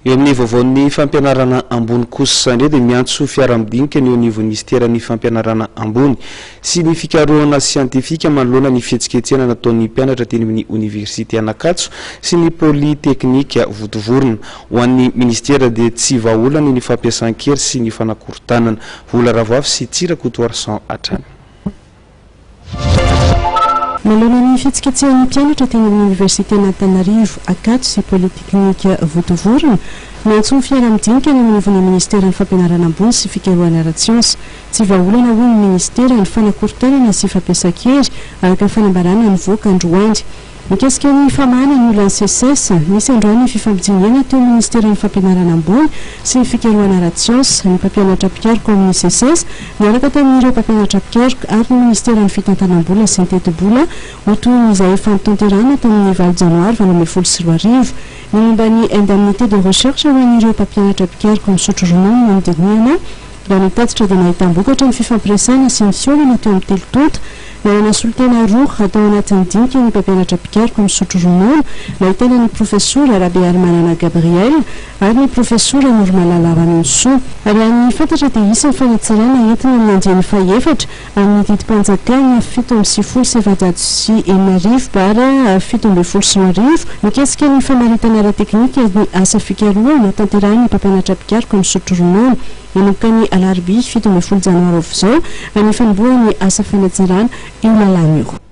Eo amin'ny vaovaon'ny fampianarana ambony kosa indray dia miantso fiaramandinika ny eo anivon'ny ministeran'ny fampianarana ambony sy ny fikarohana siantifika manoloana ny fihetsiketsehana nataon'ny mpianatra teny amin'ny université Ankatso sy ny polyteknika Votovorona. Ho an'ny ministera dia tsy vahaolana ny fampiasan-kery sy ny fanakorontanana. Vola Ravavy sy Tsirakoto Arsan Atrany. Manoloana ny fihetsiketsehan'ny mpianatra teny amin'ny université Antananarivo Ankatso sy polyteknika Votovorona miantso ny fiaramandinika ny anivon'ny ministeran'ny fampianarana ambony sy fikarohana ara-tsiansy. Tsy vahaolana hoy ny ministera ny fanakorontanana sy fampiasan-kery araka ny fanambarana nivoaka androany. Mikasika ny famahana ny olona CSS misy androany fifampijiniana teo amin'ny ministeran'ny fampianarana ambony sy ny fikarohana ara-tsiansy ny mpampianatra mpiaroko amin'ny CSS niaraka tamin'ireo mpampianatra mpiaroko ary ny ministeran'ny fitantanam-bola sy ny teti-bola ho toy izay efa nitanterahana tamin'ny 9 janoary 2024. Ny momba ny indemnité de recherche ho an'ireo mpampianatra mpiaroko misotro ronono manodinihana raha nitatitra dia nahitam-bokatra ny fifampiresana sy ny fiolana teo amin'ny telotonta. Nanana solitena roa atao anatin'ny dinika ny mpampianatra mpiaroko misotro ronono nahitana ny profesora Rabe Armanana Gabriel ary ny profesora Normalala Raminso. Raha ny fantatra dia isan'ny fanatsarana entina amin'ny andiany faha-efatra amin'ny didim-panjakana 7,780 bara 7,900. Mikasika ny famaritana ara-teknika ny asa fikarohana tanterahan'ny mpampianatra mpiaroko misotro ronono manomboka ny alarobia 17 janoary avy izao any fanombohan'ny asa fanatsarana io lalàna io.